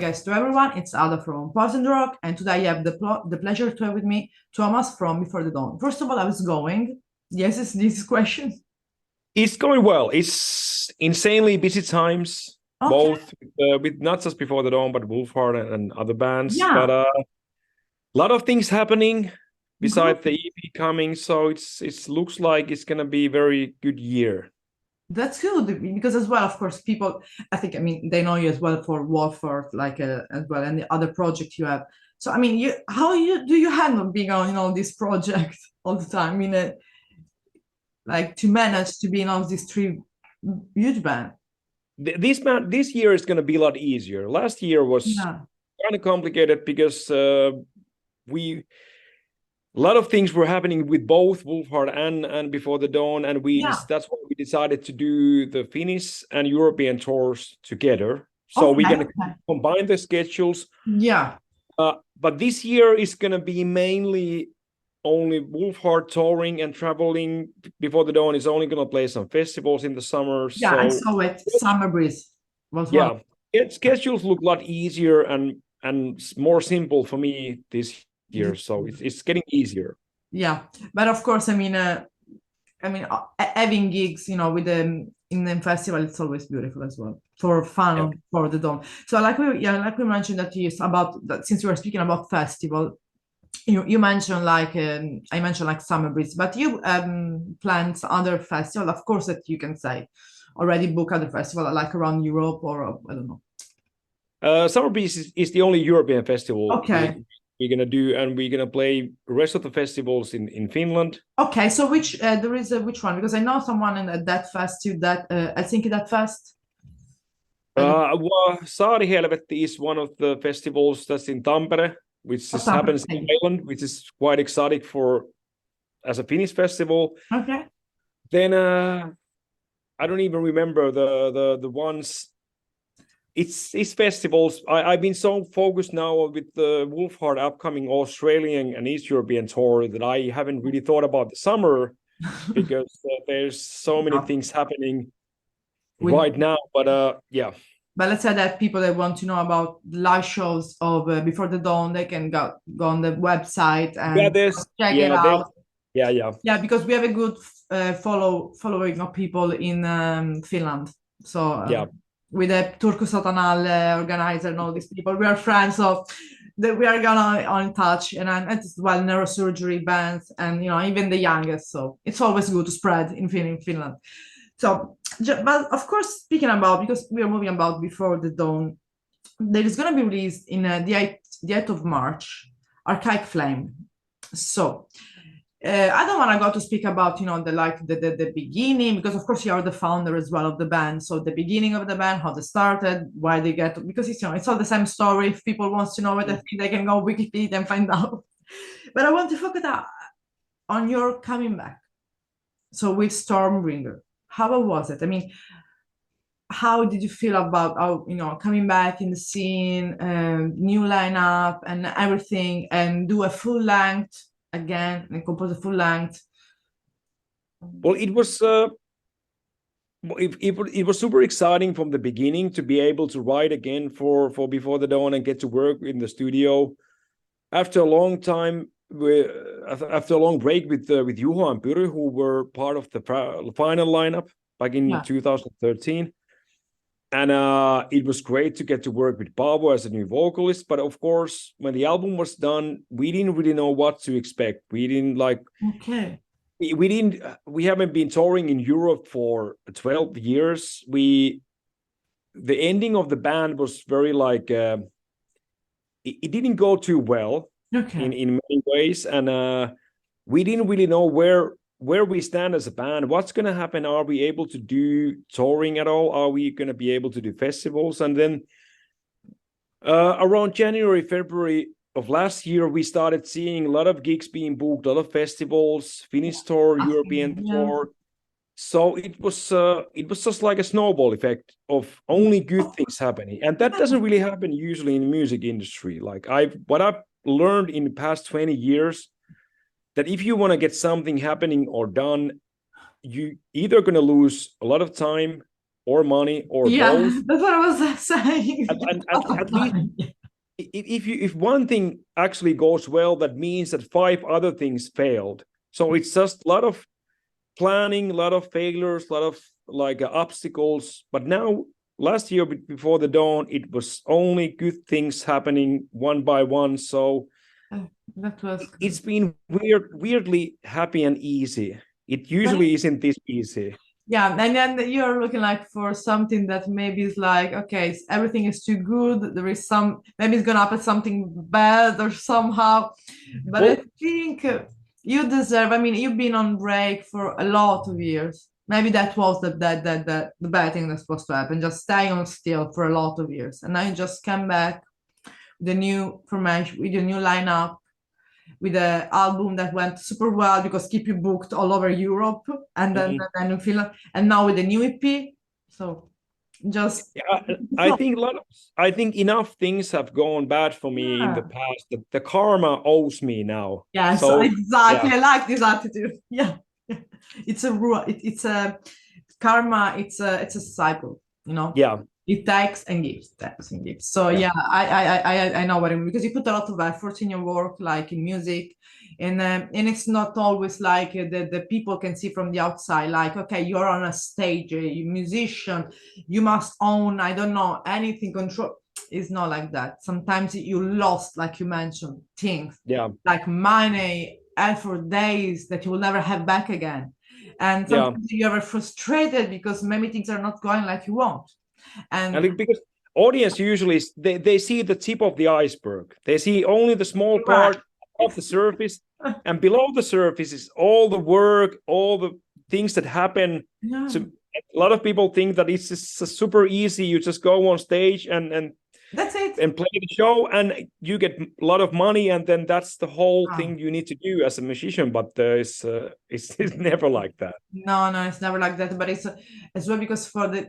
guys to everyone. It's Ada from Poison Rock, and today I have the pleasure to have with me Tuomas from Before the Dawn. First of all, how's it going? Yes, this is question. It's going well. It's insanely busy times, Okay, both with not just Before the Dawn, but Wolfheart and other bands. But yeah, a lot of things happening good. besides the EP coming. So it looks like it's gonna be a very good year. That's good because as well, of course, people. I mean, they know you as well for Wolford, like as well, and the other project you have. So, I mean, how you do you handle being on this project all the time? I mean, like to manage to be in all these three huge band. This year is gonna be a lot easier. Last year was Yeah. kind of complicated because we a lot of things were happening with both Wolfhard and Before the Dawn, and Yeah. that's why we decided to do the Finnish and European tours together. So we're Okay. gonna Okay. combine the schedules. Yeah. But this year is gonna be mainly only Wolfhard touring and traveling. Before the Dawn is only gonna play some festivals in the summer. Yeah, I So saw it. Summer Breeze was one. yeah, schedules look a lot easier and more simple for me this year. So it's getting easier. Yeah, but of course, having gigs, with them in the festival, it's always beautiful as well for Yeah. fun for the dawn. So, like we mentioned that is about that since you were speaking about festival, you mentioned like I mentioned like Summer Breeze, but you planned other festival, of course, that you can say already book other festival like around Europe or I don't know. Summer Breeze is the only European festival Okay. we're gonna do, and we're gonna play the rest of the festivals in Finland. Okay, so which there is a which one? Because I know someone in that fest too. That I think that fest. I don't Well, Saarihelvetti is one of the festivals that's in Tampere, which know. just happens in Ireland, which is quite exciting for as a Finnish festival. Okay. Then I don't even remember the ones. It's festivals. I've been so focused now with the Wolfhard upcoming Australian and East European tour that I haven't really thought about the summer because there's so many Yeah. things happening With right now. But yeah, but let's say that people that want to know about live shows of Before the Dawn, they can go on the website yeah, and there's check it yeah, there's out. yeah. Yeah, because we have a good following of people in Finland. So Yeah. with the Turku Satanal organizer and all these people, we are friends. So that we are gonna on in touch, and as well neurosurgery bands, and even the youngest. So it's always good to spread in Finland. So, but of course, speaking about because we are moving about Before the Dawn, there is gonna be released in the 8th of March, Archaic Flame. So I don't want to go to speak about the beginning because of course you are the founder as well of the band. So the beginning of the band, how they started, why they get because it's all the same story. If people wants to know it, I think they can go Wikipedia and find out. But I want to focus on your coming back. So with Stormbringer, how was it? I mean, how did you feel about coming back in the scene, new lineup and everything, and do a full length again and compose a full length? Well, it was super exciting from the beginning to be able to write again for Before the Dawn and get to work in the studio after a long time. After a long break with Juho and Pyry, who were part of the final lineup back in Yeah. 2013. And it was great to get to work with Paavo as a new vocalist. But of course, when the album was done, we didn't really know what to expect. We didn't like Okay. we haven't been touring in Europe for 12 years. The ending of the band was very like it didn't go too well Okay. in many ways, and we didn't really know where we stand as a band. What's going to happen? Are we able to do touring at all? Are we going to be able to do festivals? And then around January, February of last year, we started seeing a lot of gigs being booked, a lot of festivals, Finnish tour, European Yeah. tour. So it was just like a snowball effect of only good things happening, and that doesn't really happen usually in the music industry. Like what I've learned in the past 20 years, that if you want to get something happening or done, you either going to lose a lot of time or money or Yeah, both. that's what I was saying. And at least if one thing actually goes well, that means that 5 other things failed. So it's just a lot of planning, a lot of failures, a lot of like obstacles. But now, last year before the dawn, it was only good things happening one by one. So That was it's been weirdly happy and easy. It good. usually isn't this easy. Yeah, and then you're looking like for something that maybe is like, okay, everything is too good. There is some, maybe it's gonna happen something bad or somehow. But I Well, think you deserve. I mean, you've been on break for a lot of years. Maybe that was the bad thing that's supposed to happen. Just stay on still for a lot of years, and now you just come back with the new formation, with your new lineup, with the album that went super well because keep you booked all over Europe and then mhm. in Finland, and now with the new EP. So just Yeah, I think enough things have gone bad for me in the yeah. past that the karma owes me now. Yes, So exactly. yeah, I like this attitude. Yeah, it's a rule. It's a karma. It's a cycle. You know, yeah, it takes and gives. So yeah, yeah, I know what I mean because you put a lot of effort in your work, like in music, and it's not always like the people can see from the outside. Like, okay, you're on a stage, you're a musician, you must own. I don't know anything. Control. It's not like that. Sometimes you lost, like you mentioned, things yeah, like money, effort, days that you will never have back again. And yeah. sometimes you're frustrated because maybe things are not going like you want. And And because audience usually they see the tip of the iceberg. They see only the small right. part of the surface, and below the surface is all the work, all the things that happen. Yeah. So a lot of people think that it's just super easy. You just go on stage That's it. and play the show and you get a lot of money, and then that's the whole Oh. thing you need to do as a musician. But it's never like that. No, it's never like that. But it's as well because for the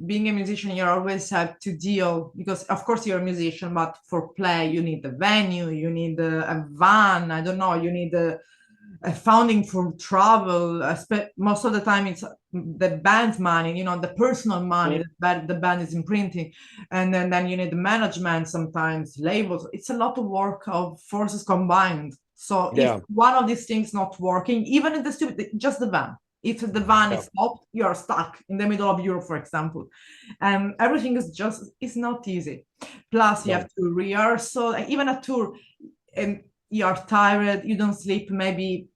being a musician, you always have to deal because of course you're a musician, but for play you need the venue, you need a van. I don't know, you need a funding for travel. Most of the time it's the band's money, you know, the personal money that the band is imprinting, and then you need the management, sometimes labels. It's a lot of work of forces combined. So if Yeah, one of these things not working, even in the studio, just the van. If the van yeah, is stopped, you are stuck in the middle of Europe, for example, and everything is just it's not easy. Plus, you have no, to rehearsal, like even a tour, and you are tired, you don't sleep maybe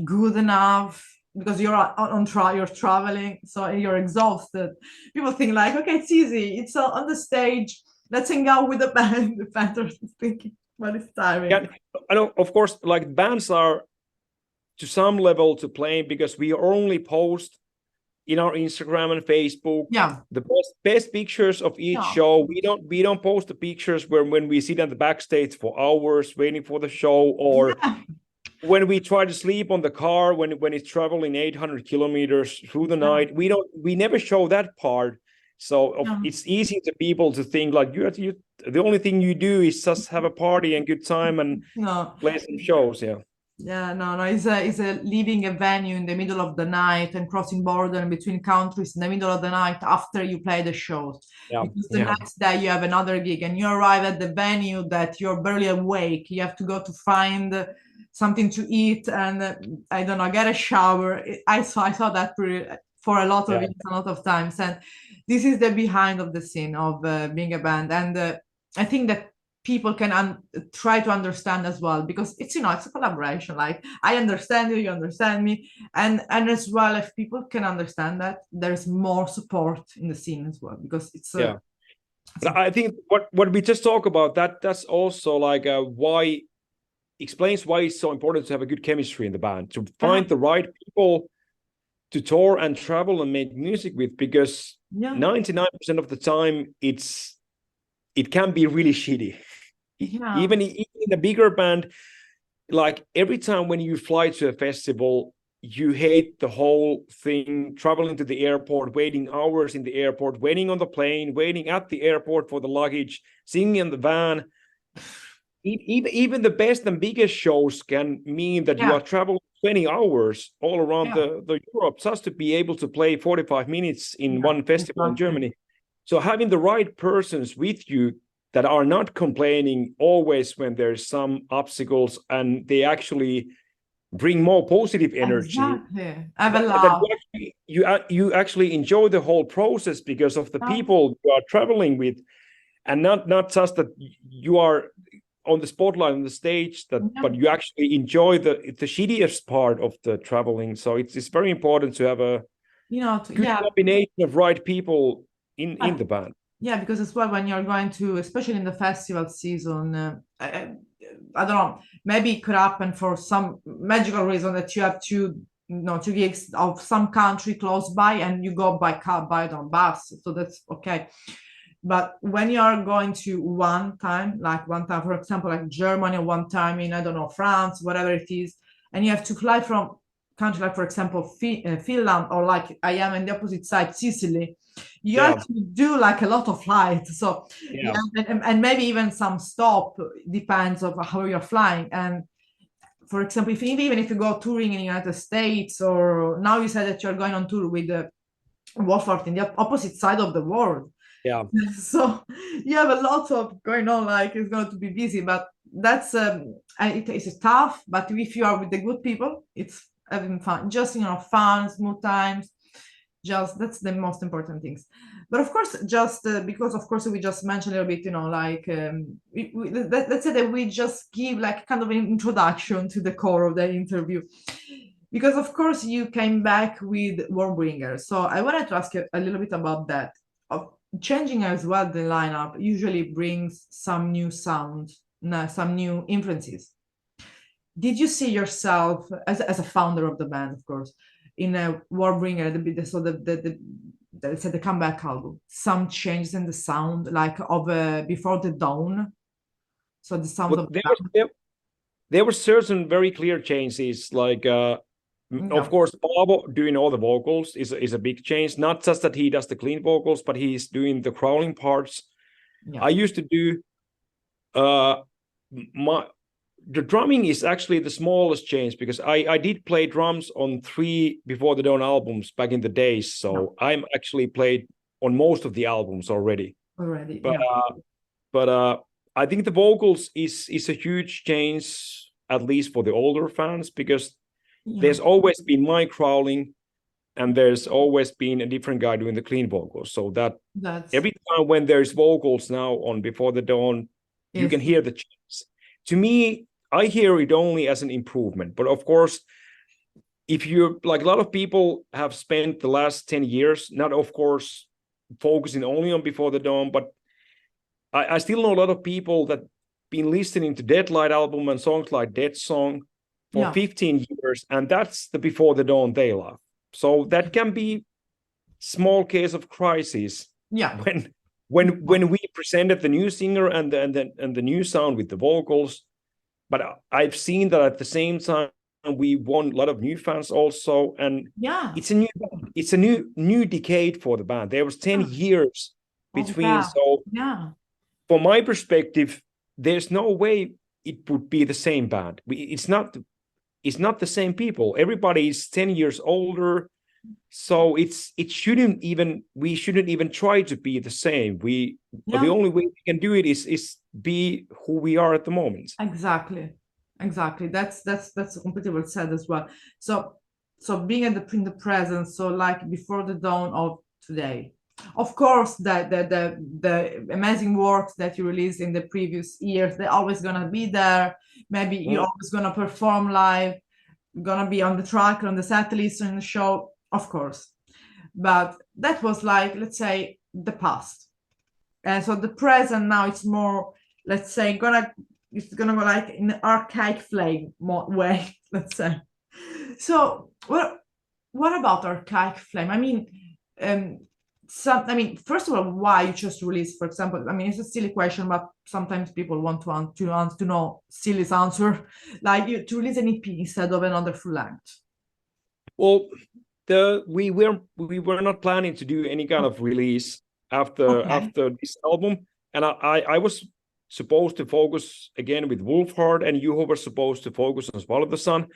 good enough because you're traveling, so you're exhausted. People think like, okay, it's easy, it's on the stage, let's hang out with the band. The band are thinking, but it's tiring. yeah. I know, of course, like bands are to some level to blame because we only post in our Instagram and Facebook Yeah, the best pictures of each yeah, show. We don't post the pictures where when we sit at the backstage for hours waiting for the show, or yeah, when we try to sleep on the car when it's traveling 800 kilometers through the yeah, night. We never show that part. So yeah. it's easy to people to think like you the only thing you do is just have a party and good time and No, play some shows. Yeah, yeah, no, it's a leaving a venue in the middle of the night and crossing border in between countries in the middle of the night after you play the shows. yeah, Because the yeah, next day you have another gig and you arrive at the venue that you're barely awake. You have to go to find something to eat and I don't know, get a shower. I saw that for a lot of yeah, years, a lot of times. And this is the behind of the scene of being a band. And I think that people can try to understand as well because it's a collaboration, like I understand you, you understand me, and as well if people can understand that there's more support in the scene as well because yeah. But I think what we just talk about that's also like why explains why it's so important to have a good chemistry in the band, to uh-huh. find the right people to tour and travel and make music with, because Yeah, 99% of the time it can be really shitty. yeah, Even in a bigger band, like every time when you fly to a festival, you hate the whole thing, traveling to the airport, waiting hours in the airport, waiting on the plane, waiting at the airport for the luggage, singing in the van. Even the best and biggest shows can mean that you are traveling 20 hours all around the Europe just to be able to play 45 minutes in one festival in Germany. So having the right persons with you that are not complaining always when there's some obstacles, and they actually bring more positive energy. Exactly. I have a lot. You actually enjoy the whole process because of the people you are traveling with, and not just that you are on the spotlight on the stage, but you actually enjoy the shittiest part of the traveling. So it's very important to have a good combination of right people in the band. Yeah, because as well, when you're going to, especially in the festival season, I don't know, maybe it could happen for some magical reason that you have two gigs of some country close by and you go by car, by on bus. So that's okay. But when you are going to one time, for example, like Germany, one time in, I don't know, France, whatever it is, and you have to fly from country like, for example, Finland, or like I am in the opposite side, Sicily, you have to do like a lot of flights. So and maybe even some stop, depends of how you're flying. And for example, even if you go touring in the United States, or now you said that you're going on tour with the Wolford in the opposite side of the world. Yeah. So you have a lot of going on, like it's going to be busy, but that's it's tough. But if you are with the good people, it's having fun, just fun, smooth times. Just that's the most important things. But of course, just because of course we just mentioned a little bit, like let's say that we just give like kind of an introduction to the core of the interview, because of course you came back with Warbringer. So I wanted to ask you a little bit about that. Changing as well the lineup usually brings some new sound, some new influences. Did you see yourself as a founder of the band, of course, in a Warbringer, the comeback album, some changes in the sound, like of Before the Dawn? So the sound of there were certain very clear changes, like of course, Paavo doing all the vocals is a big change. Not just that he does the clean vocals, but he's doing the crawling parts. I used to do the drumming is actually the smallest change, because I did play drums on 3 Before the Dawn albums back in the days. So I'm actually played on most of the albums already. But I think the vocals is a huge change, at least for the older fans, because there's always been my crawling, and there's always been a different guy doing the clean vocals. So that's every time when there's vocals now on Before the Dawn, you can hear the change. To me, I hear it only as an improvement. But of course, if you're like a lot of people have spent the last 10 years, not of course focusing only on Before the Dawn, but I still know a lot of people that been listening to Deadlight album and songs like Dead Song for 15 years, and that's the Before the Dawn they love. So that can be small case of crisis. When we presented the new singer and the new sound with the vocals, but I've seen that at the same time we won a lot of new fans also, and it's a new decade for the band. There was 10 years between. So from my perspective, there's no way it would be the same band. It's not the same people. Everybody is 10 years older. So we shouldn't even try to be the same. The only way we can do it is be who we are at the moment. Exactly. That's completely well said as well. So being in the present, so like Before the Dawn of today. Of course, the amazing works that you released in the previous years, they're always gonna be there. Maybe you're always gonna perform live, gonna be on the track, on the set list, in the show, of course. But that was like, let's say, the past. And so the present now, it's more, let's say, it's gonna go like in the Archaic Flame way, let's say. So what about Archaic Flame? I mean, first of all, why you chose to release, for example, it's a silly question, but sometimes people want to know silly answer, like you to release an EP instead of another full length. Well, we were not planning to do any kind of release after this album, and I was supposed to focus again with Wolfhard, and Juho was supposed to focus on Swallow the Sun.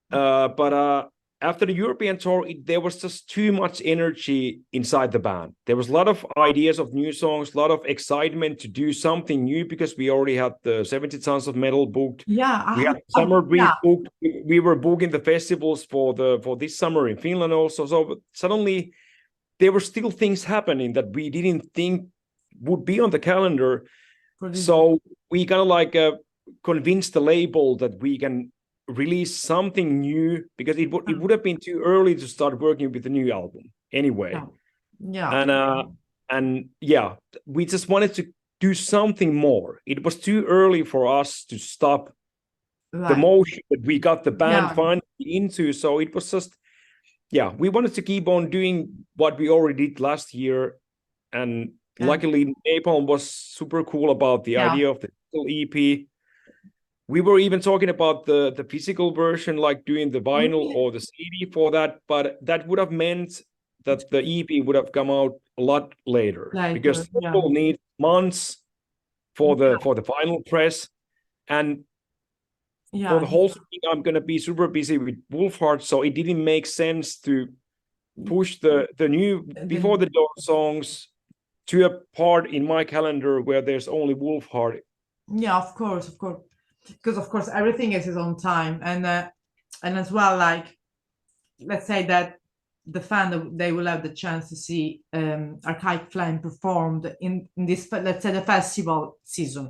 But after the European tour, there was just too much energy inside the band. There was a lot of ideas of new songs, a lot of excitement to do something new, because we already had the 70 Tons of Metal booked. Yeah, We had summer breeze booked. We were booking the festivals for this summer in Finland also. So suddenly there were still things happening that we didn't think would be on the calendar. So we kind of like convinced the label that we can release something new, because it would have been too early to start working with the new album anyway. And we just wanted to do something more. It was too early for us to stop the motion that we got the band finally into. So it was just, we wanted to keep on doing what we already did last year. And luckily Napalm was super cool about the idea of the EP. We were even talking about the physical version, like doing the vinyl or the CD for that, but that would have meant that the EP would have come out a lot later because people need months for the final press. And for the whole thing, I'm going to be super busy with Wolfhard, so it didn't make sense to push the new Before the Dawn songs to a part in my calendar where there's only Wolfhard. Yeah, of course. Because of course everything is his own time, and as well, like, let's say that the fan, they will have the chance to see Archaic Flame performed in this, let's say, the festival season.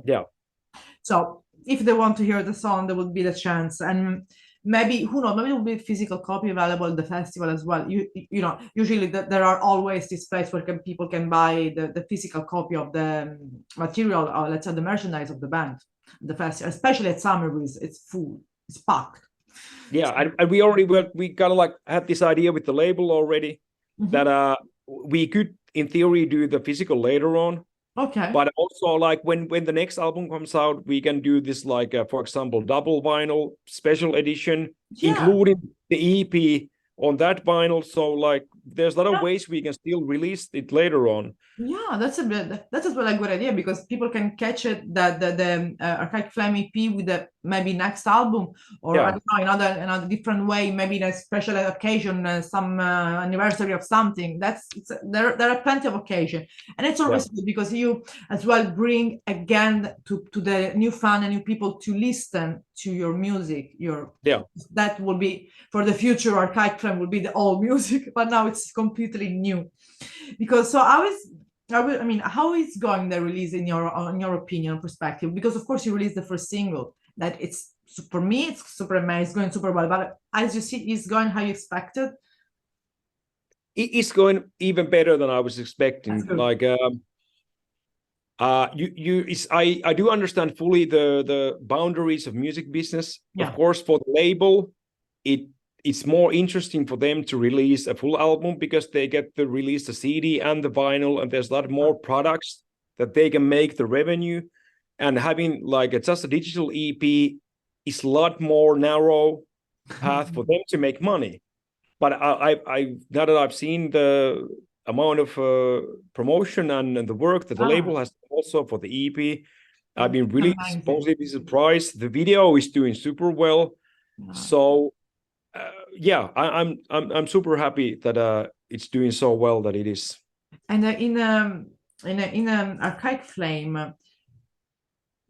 So if they want to hear the song, there will be the chance, and maybe, who knows, maybe there will be a physical copy available at the festival as well. You know, usually there are always this place where people can buy the physical copy of the material, or let's say the merchandise of the band. The festival, especially at Summer Breeze, it's full, it's packed. And we kind of like had this idea with the label already that we could in theory do the physical later on, but also like when the next album comes out, we can do this, like for example, double vinyl special edition, including the EP on that vinyl. So like there's a lot of ways we can still release it later on. That's as well a good idea, because people can catch it, the Archaic Flame EP with the maybe next album, or I don't know, another different way, maybe in a special occasion, some anniversary of something. There are plenty of occasions, and it's always good because you as well bring again to the new fan and new people to listen to your music. That will be for the future. Archaic Flame will be the old music, but now it's completely new. Because I mean, how is going the release in your opinion, perspective? Because of course you released the first single, that it's, for me, it's super amazing, it's going super well. But as you see, it's going how you expected. It's going even better than I was expecting. Like I do understand fully the boundaries of music business. Of course, for the label, it's more interesting for them to release a full album because they get to release the CD and the vinyl, and there's a lot more products that they can make the revenue. And having like just a digital EP is a lot more narrow path for them to make money. But I now that I've seen the amount of promotion and the work that the label has also for the EP, I've been really positively surprised. The video is doing super well. So I'm super happy that it's doing so well that it is. And in Archaic Flame,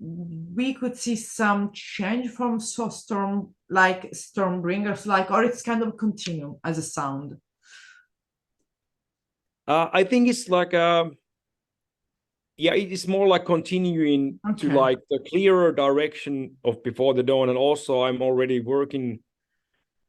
we could see some change from Stormbringers, like, or it's kind of continue as a sound. I think it's like it is more like continuing to like the clearer direction of Before the Dawn, and also I'm already working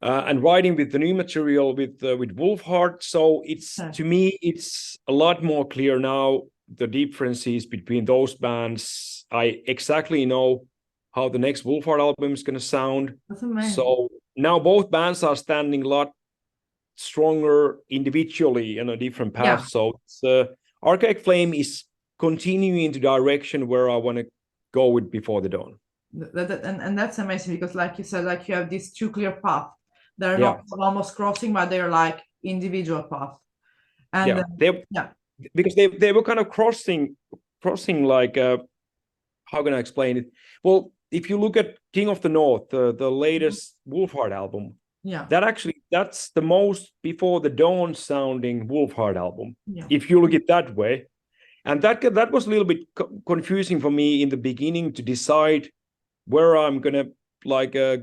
and writing with the new material with Wolfhard. So it's to me it's a lot more clear now, the differences between those bands. I exactly know how the next Wolfhard album is going to sound. That's amazing. So now both bands are standing a lot stronger individually in a different path. So it's, Archaic Flame is continuing the direction where I want to go with Before the Dawn. And that's amazing, because like you said, like you have these two clear paths. They're not almost crossing, but they're like individual paths. And because they were kind of crossing like how can I explain it? Well, if you look at King of the North, the latest Wolfhard album, Yeah. that's the most Before the Dawn sounding Wolfhard album. Yeah. If you look at it that way. And that was a little bit confusing for me in the beginning to decide where I'm gonna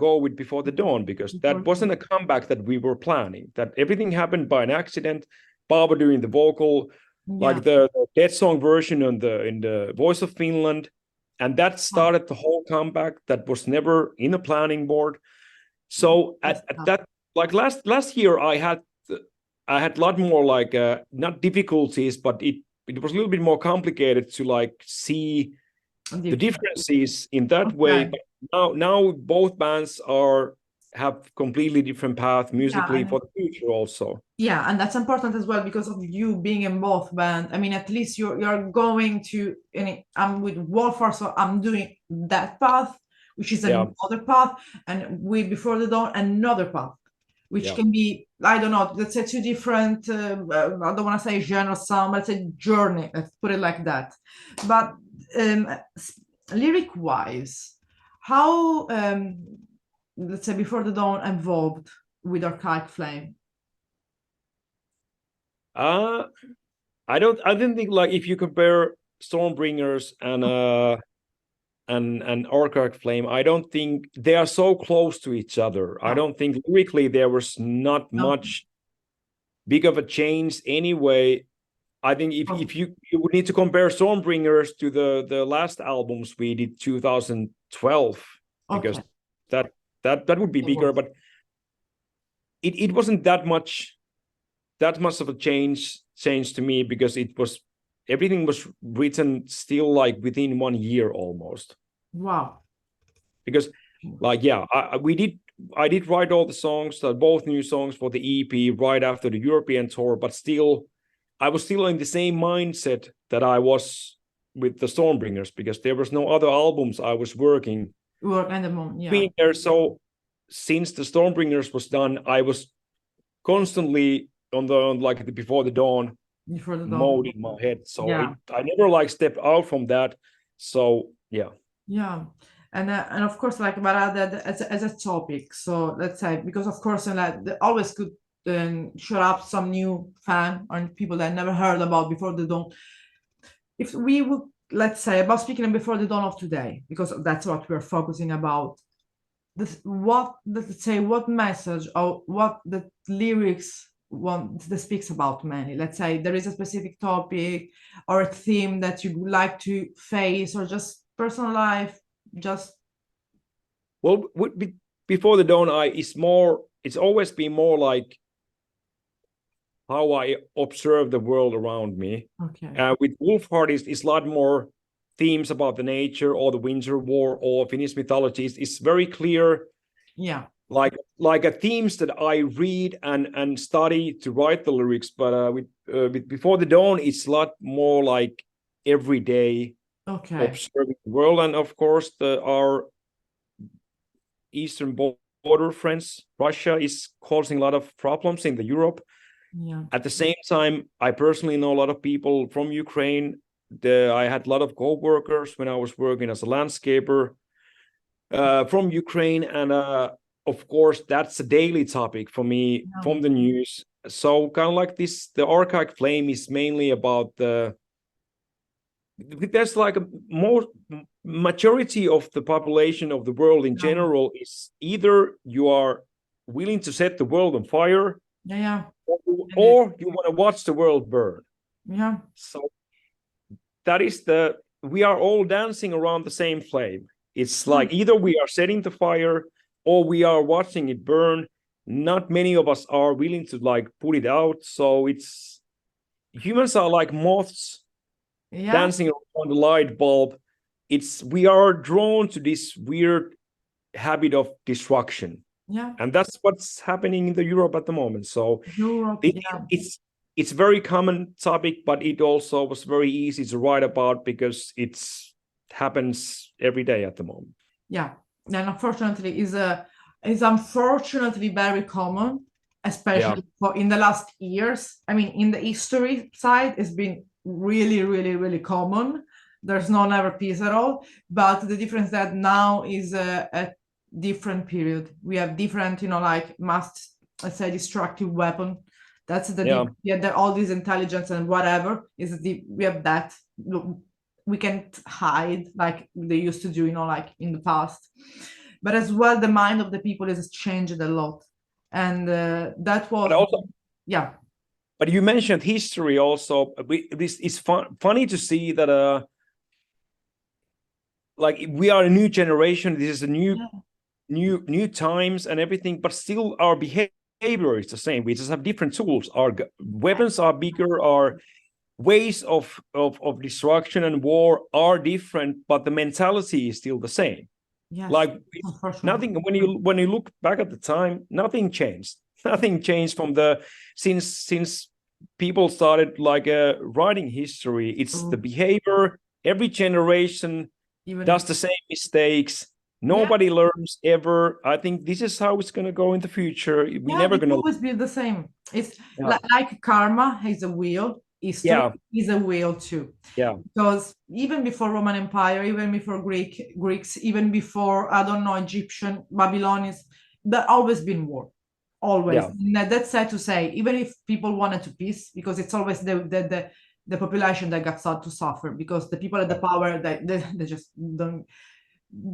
go with Before the Dawn, because that wasn't a comeback that we were planning. That everything happened by an accident. Baba doing the vocal, like the Dead Song version in the Voice of Finland, and that started the whole comeback. That was never in a planning board. So at that, like last year, I had a lot more not difficulties, but it was a little bit more complicated to see the differences in that way. But now both bands have completely different path musically for the future also. Yeah, and that's important as well because of you being in both bands. I mean, at least you're going to, I'm with Wolfhard, so I'm doing that path, which is another path, and with Before the Dawn, another path, which can be, I don't know, let's say two different, I don't want to say genre sound, let's say journey, let's put it like that. But lyric-wise, how, let's say, Before the Dawn evolved with Archaic Flame? I didn't think, if you compare Stormbringers and Archaic Flame, I don't think they are so close to each other. I don't think lyrically there was not much big of a change anyway. I think if you would need to compare Stormbringers to the last albums we did 2012, because that would be bigger, but it wasn't that much of a change to me, because everything was written still within 1 year almost. Wow. Because I did write all the songs, both new songs for the EP right after the European tour, but still I was still in the same mindset that I was with the Stormbringers, because there was no other albums I was working at the moment. There. So since the Stormbringers was done, I was constantly on the Before the Dawn mode in my head. So I never stepped out from that. So yeah, and of course, but as a topic. So let's say, because of course, they always could show up some new fan or people that never heard about Before the Dawn. If we would, let's say, about speaking Before the Dawn of today, because that's what we're focusing about. What message or what the lyrics that speaks about Manny? Let's say there is a specific topic or a theme that you would like to face, or just personal life, Before the Dawn, it's always been more like how I observe the world around me. With Wolfhard, it's a lot more themes about the nature or the Winter War or Finnish mythologies. It's very clear. Like a themes that I read and study to write the lyrics. But with Before the Dawn, it's a lot more like everyday observing the world. And of course, our eastern border friends, Russia, is causing a lot of problems in the Europe. At the same time, I personally know a lot of people from Ukraine. I had a lot of co-workers when I was working as a landscaper from Ukraine, and of course that's a daily topic for me from the news. So kind of like this, the Archaic Flame is mainly about there's a more majority of the population of the world in general is either you are willing to set the world on fire, or you want to watch the world burn. So that is we are all dancing around the same flame. It's either we are setting the fire or we are watching it burn. Not many of us are willing to put it out. So humans are like moths dancing around the light bulb. We are drawn to this weird habit of destruction. And that's what's happening in the Europe at the moment. So it's very common topic, but it also was very easy to write about because it happens every day at the moment. And unfortunately is unfortunately very common, especially in the last years. I mean, in the history side, it's been really, really, really common There's no never peace at all. But the difference that now is a different period. We have different, like mass, let's say, destructive weapon. That's all this intelligence and whatever we have that. We can't hide like they used to do, like in the past. But as well, the mind of the people has changed a lot, and that was But you mentioned history also. This is funny to see that like we are a new generation. This is a new times and everything, but still our behavior is the same. We just have different tools. Our weapons are bigger. Our ways of destruction and war are different, but the mentality is still the same. Yes, like nothing. When you look back at the time, nothing changed. Nothing changed from since people started like writing history. It's the behavior. Every generation does the same mistakes. Nobody learns ever. I think this is how it's going to go in the future. We're never going to always be the same. It's like karma has a wheel. History is a wheel too. Yeah. Because even before Roman Empire, even before Greeks, even before, I don't know, Egyptian, Babylonians, there always been war. Always. Yeah. That's sad to say, even if people wanted to peace, because it's always the population that got to suffer, because the people at the power, they just don't,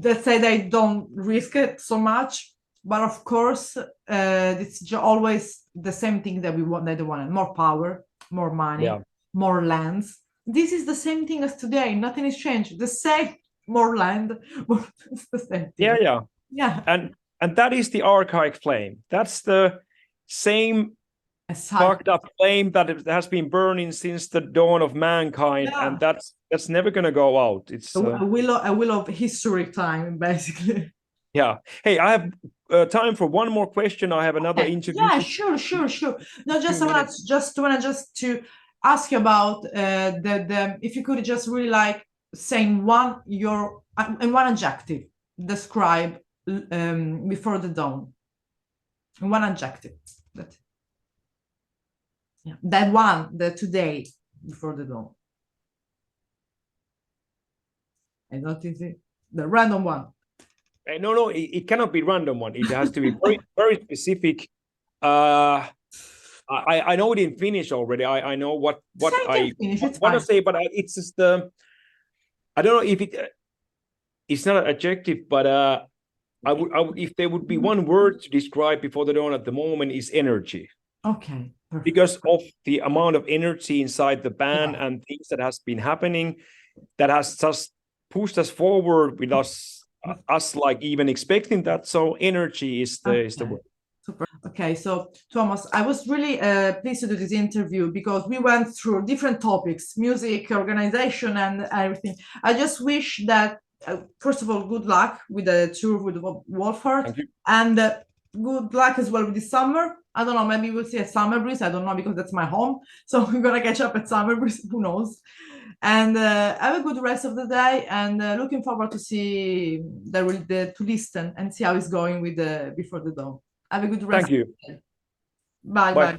let's say they don't risk it so much. But of course, it's always the same thing that they wanted: more power, more money, more lands. This is the same thing as today. Nothing has changed. The same, more land. It's the same thing. Yeah. And that is the Archaic Flame. That's the same fucked up flame that has been burning since the dawn of mankind, and that's never going to go out. It's a will of historic time, basically. Yeah. Hey, I have time for one more question. I have another interview. Yeah, sure. No, just to ask you about the if you could just really like say in one adjective describe Before the Dawn. One adjective. That one, the today, Before the Dawn. And not easy. The random one. No, it cannot be random one. It has to be very, very specific. I know it in Finnish already. I know what I want to say, but it's just I don't know if it's not an adjective, but I would if there would be one word to describe Before the Dawn at the moment is energy. Okay. Perfect. Because of the amount of energy inside the band and things that has been happening, that has just pushed us forward with us like even expecting that. So energy is the word. Super. Okay, so Tuomas, I was really pleased to do this interview because we went through different topics, music, organization, and everything. I just wish that, first of all, good luck with the tour with Wolfheart, and good luck as well with the summer. I don't know, maybe we'll see a Summer Breeze. I don't know, because that's my home. So we're going to catch up at Summer Breeze, who knows. And have a good rest of the day, and looking forward to see to listen and see how it's going with the Before the Dawn. Have a good rest. Thank you. Bye.